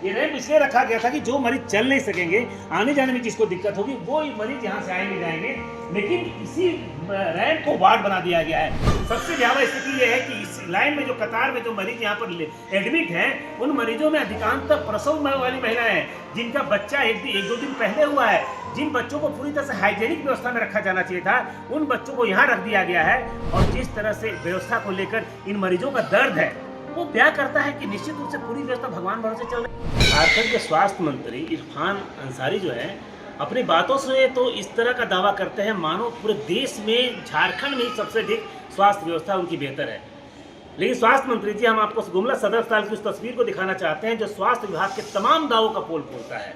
ये रैंप इसलिए रखा गया था कि जो मरीज चल नहीं सकेंगे, आने जाने में जिसको दिक्कत होगी, वो मरीज यहाँ से आएंगे जाएंगे। लेकिन इसी रैंप को वार्ड बना दिया गया है। सबसे ज़्यादा स्थिति ये है कि इस लाइन में जो कतार में जो मरीज यहाँ पर एडमिट हैं, उन मरीजों में अधिकांशतः प्रसव वाली महिलाएं हैं, जिनका बच्चा एक दो दिन पहले हुआ है। जिन बच्चों को पूरी तरह से हाइजेनिक व्यवस्था में रखा जाना चाहिए था, उन बच्चों को यहाँ रख दिया गया है। और जिस तरह से व्यवस्था को लेकर इन मरीजों का दर्द है, वो क्या करता है कि निश्चित रूप से पूरी व्यवस्था भगवान भरोसे चल रही है। झारखंड के स्वास्थ्य मंत्री इरफान अंसारी जो है, अपनी बातों से तो इस तरह का दावा करते हैं मानो पूरे देश में झारखंड में सबसे अधिक स्वास्थ्य व्यवस्था उनकी बेहतर है। लेकिन स्वास्थ्य मंत्री जी, हम आपको गुमला सदर अस्पताल की उस तस्वीर को दिखाना चाहते हैं जो स्वास्थ्य विभाग के तमाम दावों का पोल खोलता है।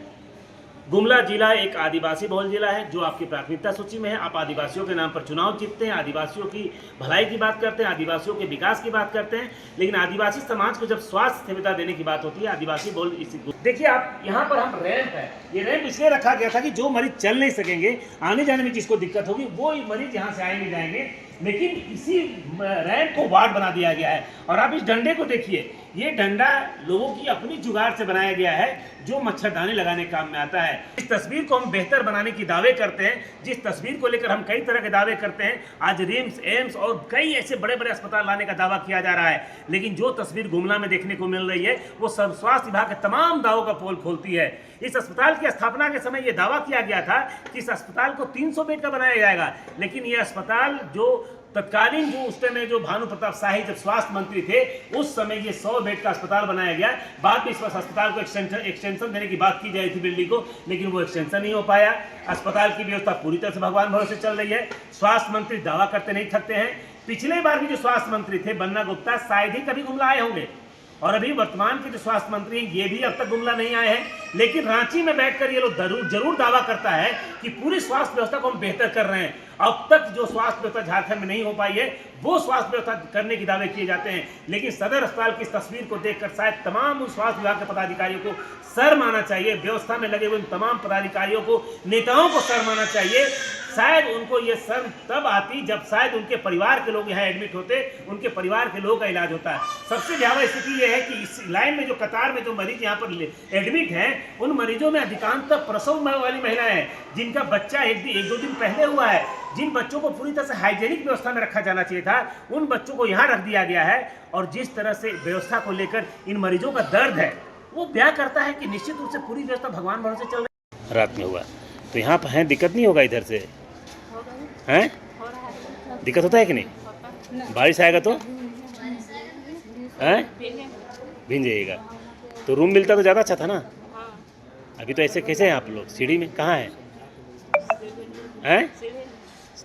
गुमला जिला एक आदिवासी बहुल जिला है जो आपकी प्राथमिकता सूची में है। आप आदिवासियों के नाम पर चुनाव जीतते हैं, आदिवासियों की भलाई की बात करते हैं, आदिवासियों के विकास की बात करते हैं। लेकिन आदिवासी समाज को जब स्वास्थ्य सुविधा देने की बात होती है, आदिवासी बहुल देखिए आप यहाँ पर हम रैंप है, ये रैंप इसलिए रखा गया था कि जो मरीज चल नहीं सकेंगे, आने जाने में जिसको दिक्कत होगी, वो मरीज यहाँ से आएंगे जाएंगे। लेकिन इसी रैंप को वार्ड बना दिया गया है। और आप इस डंडे को देखिए, ये डंडा लोगों की अपनी जुगाड़ से बनाया गया है जो मच्छरदानी लगाने काम में आता है। इस तस्वीर को हम बेहतर बनाने की दावे करते हैं, जिस तस्वीर को लेकर हम कई तरह के दावे करते हैं। आज रिम्स, एम्स और कई ऐसे बड़े बड़े अस्पताल लाने का दावा किया जा रहा है, लेकिन जो तस्वीर गुमला में देखने को मिल रही है, वो सब स्वास्थ्य विभाग के तमाम दावों का पोल खोलती है। इस अस्पताल की स्थापना के समय यह दावा किया गया था कि इस अस्पताल को 300 बेड का बनाया जाएगा, लेकिन यह अस्पताल जो तत्कालीन जो उस समय जो भानु प्रताप शाही जब स्वास्थ्य मंत्री थे, उस समय ये 100 बेड का अस्पताल बनाया गया। बाद में इस अस्पताल को एक्सटेंशन देने की बात की जाती थी बिल्डिंग को, लेकिन वो एक्सटेंशन नहीं हो पाया। अस्पताल की व्यवस्था पूरी तरह से भगवान भरोसे चल रही है। स्वास्थ्य मंत्री दावा करते नहीं थकते हैं। पिछले बार भी जो स्वास्थ्य मंत्री थे बन्ना गुप्ता, शायद ही कभी गुमला आए होंगे, और अभी वर्तमान के जो स्वास्थ्य मंत्री हैं ये भी अब तक गुमला नहीं आए हैं। लेकिन रांची में बैठकर ये लोग जरूर दावा करता है कि पूरी स्वास्थ्य व्यवस्था को हम बेहतर कर रहे हैं। अब तक जो स्वास्थ्य व्यवस्था झारखंड में नहीं हो पाई है, वो स्वास्थ्य व्यवस्था करने की दावे किए जाते हैं। लेकिन सदर अस्पताल की इस तस्वीर को देखकर शायद तमाम उन स्वास्थ्य विभाग के पदाधिकारियों को शर्म आना चाहिए, व्यवस्था में लगे हुए तमाम पदाधिकारियों को, नेताओं को शर्म आना चाहिए। शायद उनको ये शर्म तब आती जब शायद उनके परिवार के लोग यहाँ एडमिट होते, उनके परिवार के लोगों का इलाज होता है। सबसे ज़्यादा स्थिति ये है कि इस लाइन में जो कतार में जो मरीज यहाँ पर एडमिट हैं, उन मरीजों में अधिकांशतः प्रसव वाली महिलाएं हैं, जिनका बच्चा एक दो दिन पहले हुआ है। जिन बच्चों को पूरी तरह से हाइजेनिक व्यवस्था में रखा जाना चाहिए था, उन बच्चों को यहाँ रख दिया गया है। और जिस तरह से व्यवस्था को लेकर इन मरीजों का दर्द है, वो क्या करता है कि निश्चित रूप से पूरी व्यवस्था भगवान भरोसे चल रही है। रात में हुआ तो यहाँ पर है, दिक्कत नहीं होगा इधर से हैं? दिक्कत होता है कि नहीं? बारिश आएगा तो हैं भीग जाइएगा। तो रूम मिलता तो ज़्यादा अच्छा था ना। अभी तो ऐसे कैसे हैं आप लोग? सीढ़ी में कहाँ हैं?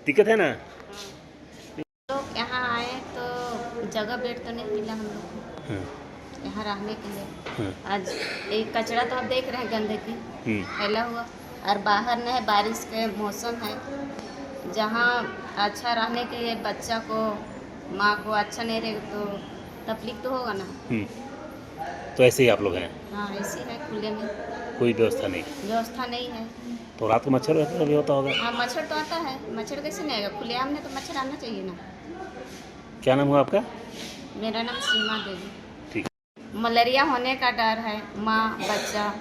दिक्कत है ना। लोग यहाँ आए तो जगह बेड तो नहीं मिला हम लोग को यहाँ रहने के लिए। आज एक कचरा तो आप देख रहे हैं गंदगी फैला हुआ, और बाहर न है, बारिश के मौसम है। जहाँ अच्छा रहने के लिए बच्चा को, माँ को अच्छा नहीं रहे तो तकलीफ तो होगा ना। तो ऐसे ही आप लोग हैं? हाँ, ऐसे है, खुले में कोई व्यवस्था नहीं? व्यवस्था नहीं है। तो रात को मच्छर भी होता होगा? हाँ, मच्छर तो आता है। मच्छर कैसे नहीं आएगा? खुलेआम में तो मच्छर आना चाहिए ना। क्या नाम हुआ आपका? मेरा नाम सीमा देवी। ठीक। मलेरिया होने का डर है, माँ बच्चा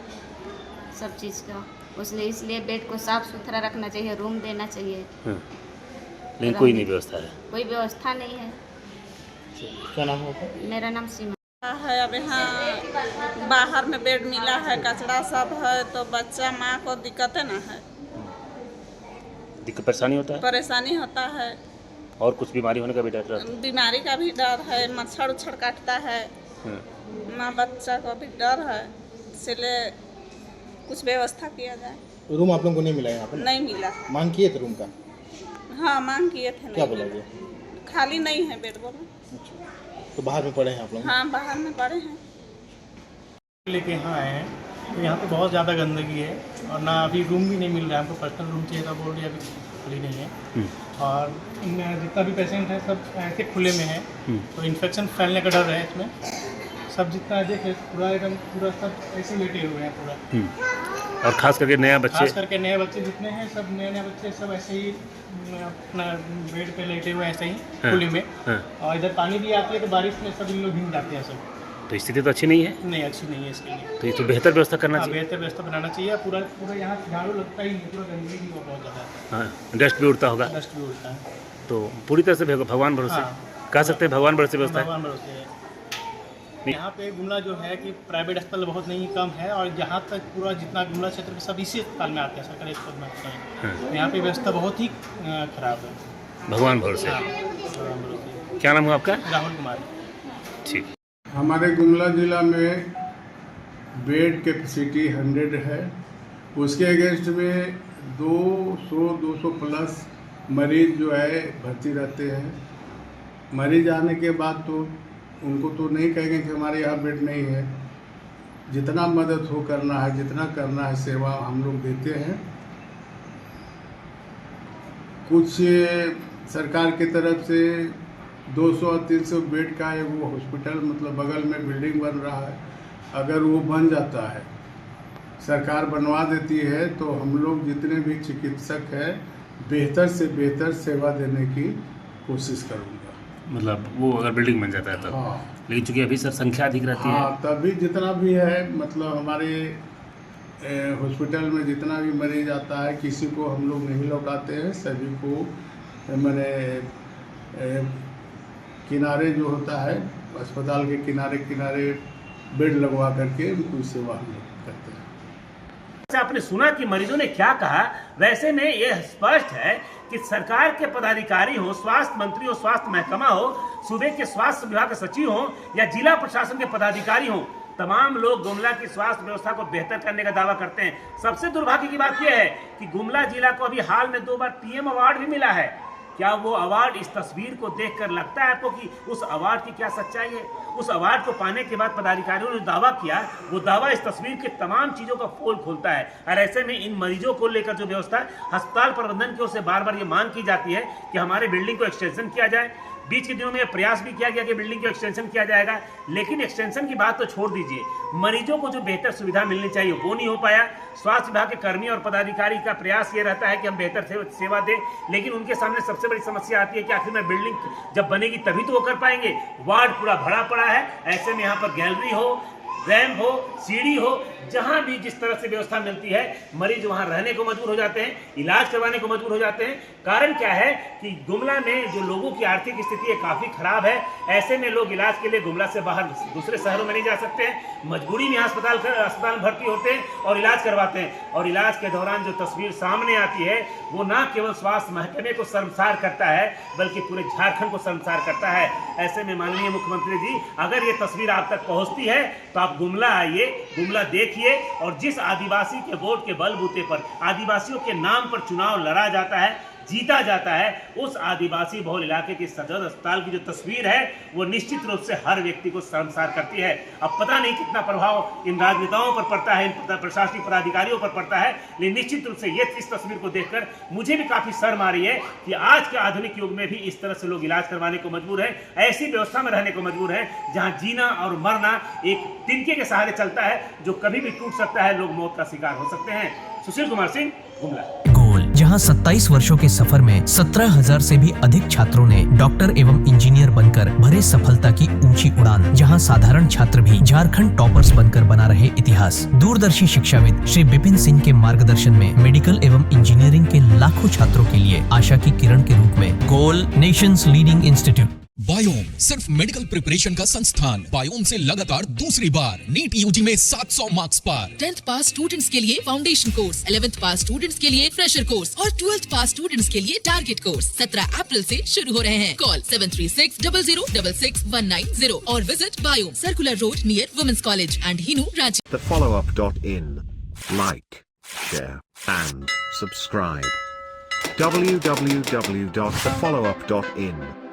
सब चीज़ का, इसलिए बेड को साफ सुथरा रखना चाहिए, रूम देना चाहिए। लेकिन कोई नहीं व्यवस्था है? कोई व्यवस्था नहीं है। क्या नाम होगा? मेरा नाम सीमा है। अब यहाँ बाहर में बेड मिला है, कचरा सब है, तो बच्चा माँ को दिक्कत है ना है, दिक्कत परेशानी होता है, परेशानी होता है। और कुछ बीमारी होने का भी डर रहता है? बीमारी का भी डर है, मच्छर उच्छर काटता है, माँ बच्चा को भी डर है, इसलिए कुछ व्यवस्था किया जाए। रूम आप लोगों को नहीं मिला यहाँ पर? नहीं मिला। मांग किए थे रूम का? हाँ, मांग किए थे। क्या बोला गया? खाली नहीं है बेड। बोला तो बाहर में पड़े हैं आप लोग? हाँ, बाहर में पड़े हैं। लेके यहाँ आए हैं तो यहाँ पे बहुत ज़्यादा गंदगी है, और ना अभी रूम भी नहीं मिल रहा है। हमको पर्सनल रूम चाहिए था, बोल दिया अभी खाली नहीं है। और इनमें जितना भी पेशेंट है सब ऐसे खुले में है, तो इन्फेक्शन फैलने का डर है इसमें। सब जितना देखे पूरा एकदम पूरा सब ऐसे लेटे हुए हैं पूरा। और खास करके नया बच्चे, खास करके नए बच्चे जितने हैं, सब नए बच्चे सब ऐसे ही अपना बेड पे लेटे हुए ऐसे ही खुले में। और इधर पानी भी आती है तो बारिश में सब इन लोग भीग जाते हैं सब। तो स्थिति तो अच्छी नहीं है, नहीं अच्छी नहीं है इसके लिए। तो ये तो बेहतर व्यवस्था करना हाँ, चाहिए। बेहतर व्यवस्था बनाना चाहिए। पूरा पूरा यहाँ झाड़ू लगता ही नहीं, पूरा गंदगी भी बहुत ज़्यादा है, हाँ, डस्ट भी उड़ता होगा, डस्ट भी उड़ता है। तो पूरी तरह से भगवान भरोसे हाँ। कह सकते हैं, भगवान भरोसे व्यवस्था है। भगवान भरोसे है। यहाँ पे गुमला जो है कि प्राइवेट अस्पताल बहुत नहीं कम है, और जहाँ तक पूरा जितना गुमला क्षेत्र में सब इसी अस्पताल में आते हैं, सरकारी अस्पताल में आते हैं। हाँ। तो यहाँ पे व्यवस्था बहुत ही खराब है। भगवान भरोसे। हाँ, भगवान भरोसे। क्या नाम है आपका? राहुल कुमार। ठीक। हमारे गुमला ज़िला में बेड कैपेसिटी 100 है, उसके अगेंस्ट में 200 प्लस मरीज़ जो है भर्ती रहते हैं। मरीज आने के बाद तो उनको तो नहीं कहेंगे कि हमारे यहाँ बेड नहीं है। जितना मदद हो करना है, जितना करना है सेवा हम लोग देते हैं। कुछ सरकार की तरफ से 200 और 300 बेड का एक वो हॉस्पिटल मतलब बगल में बिल्डिंग बन रहा है, अगर वो बन जाता है, सरकार बनवा देती है, तो हम लोग जितने भी चिकित्सक हैं बेहतर से बेहतर सेवा देने की कोशिश करूँगा। मतलब वो अगर बिल्डिंग बन जाता है तब। हाँ, लेकिन चूंकि अभी सर संख्या अधिक रहती है। हाँ, तभी जितना भी है मतलब हमारे हॉस्पिटल में जितना भी मरीज आता है, किसी को हम लोग नहीं लौटाते हैं, सभी को मैंने किनारे जो होता है अस्पताल के किनारे किनारे बेड लगवा करके उनको सेवा हम लोग करते हैं। आपने सुना कि मरीजों ने क्या कहा, वैसे में यह स्पष्ट है कि सरकार के पदाधिकारी हो, स्वास्थ्य मंत्री हो, स्वास्थ्य महकमा हो, सूबे के स्वास्थ्य विभाग के सचिव हो या जिला प्रशासन के पदाधिकारी हो, तमाम लोग गुमला की स्वास्थ्य व्यवस्था को बेहतर करने का दावा करते हैं। सबसे दुर्भाग्य की बात यह है कि गुमला जिला को अभी हाल में 2 बार पीएम अवार्ड भी मिला है। क्या वो अवार्ड इस तस्वीर को देखकर लगता है आपको कि उस अवार्ड की क्या सच्चाई है? उस अवार्ड को पाने के बाद पदाधिकारियों ने जो दावा किया, वो दावा इस तस्वीर के तमाम चीज़ों का पोल खोलता है। और ऐसे में इन मरीजों को लेकर जो व्यवस्था है, अस्पताल प्रबंधन की ओर से बार बार ये मांग की जाती है कि हमारे बिल्डिंग को एक्सटेंशन किया जाए। बीच के दिनों में प्रयास भी किया गया कि बिल्डिंग को एक्सटेंशन किया जाएगा, लेकिन एक्सटेंशन की बात तो छोड़ दीजिए, मरीजों को जो बेहतर सुविधा मिलनी चाहिए वो नहीं हो पाया। स्वास्थ्य विभाग के कर्मी और पदाधिकारी का प्रयास ये रहता है कि हम बेहतर सेवा दें, लेकिन उनके सामने सबसे बड़ी समस्या आती है कि आखिर में बिल्डिंग जब बनेगी तभी तो वो कर पाएंगे। वार्ड पूरा भरा पड़ा है, ऐसे में यहाँ पर गैलरी हो, रैम्प हो, सीढ़ी हो, जहां भी जिस तरह से व्यवस्था मिलती है, मरीज वहां रहने को मजबूर हो जाते हैं, इलाज करवाने को मजबूर हो जाते हैं। कारण क्या है कि गुमला में जो लोगों की आर्थिक स्थिति है काफ़ी खराब है। ऐसे में लोग इलाज के लिए गुमला से बाहर दूसरे शहरों में नहीं जा सकते हैं, मजबूरी में अस्पताल में भर्ती होते हैं और इलाज करवाते हैं। और इलाज के दौरान जो तस्वीर सामने आती है वो ना केवल स्वास्थ्य महकमे को शर्मसार करता है, बल्कि पूरे झारखंड को शर्मसार करता है। ऐसे में माननीय मुख्यमंत्री जी, अगर ये तस्वीर आप तक पहुँचती है तो आप गुमला आइए, गुमला देखिए, और जिस आदिवासी के वोट के बलबूते पर आदिवासियों के नाम पर चुनाव लड़ा जाता है, जीता जाता है, उस आदिवासी बहुल इलाके के सदर अस्पताल की जो तस्वीर है वो निश्चित रूप से हर व्यक्ति को शर्मसार करती है। अब पता नहीं कितना प्रभाव इन राजनेताओं पर पड़ता है, इन प्रशासनिक पदाधिकारियों पर पड़ता है, लेकिन निश्चित रूप से ये इस तस्वीर को देखकर मुझे भी काफ़ी शर्म आ रही है कि आज के आधुनिक युग में भी इस तरह से लोग इलाज करवाने को मजबूर है, ऐसी व्यवस्था में रहने को मजबूर है जहाँ जीना और मरना एक तिनके के सहारे चलता है, जो कभी भी टूट सकता है, लोग मौत का शिकार हो सकते हैं। सुशील कुमार सिंह, गुमला। जहां 27 वर्षों के सफर में 17,000 से भी अधिक छात्रों ने डॉक्टर एवं इंजीनियर बनकर भरे सफलता की ऊंची उड़ान, जहां साधारण छात्र भी झारखंड टॉपर्स बनकर बना रहे इतिहास। दूरदर्शी शिक्षाविद श्री विपिन सिंह के मार्गदर्शन में मेडिकल एवं इंजीनियरिंग के लाखों छात्रों के लिए आशा की किरण के रूप में गोल, नेशंस लीडिंग इंस्टीट्यूट। बायोम सिर्फ मेडिकल प्रिपरेशन का संस्थान। बायोम से लगातार दूसरी बार नीट यूजी में 700 मार्क्स पर। 10th पास स्टूडेंट्स के लिए फाउंडेशन कोर्स, 11th पास स्टूडेंट्स के लिए फ्रेशर कोर्स और 12th पास स्टूडेंट्स के लिए टारगेट कोर्स 17 अप्रैल से शुरू हो रहे हैं। कॉल 7360066190 और विजिट बायोम, circular road near women's college and Hinoo, Ranchi. thefollowup.in. Like, share and subscribe. www.thefollowup.in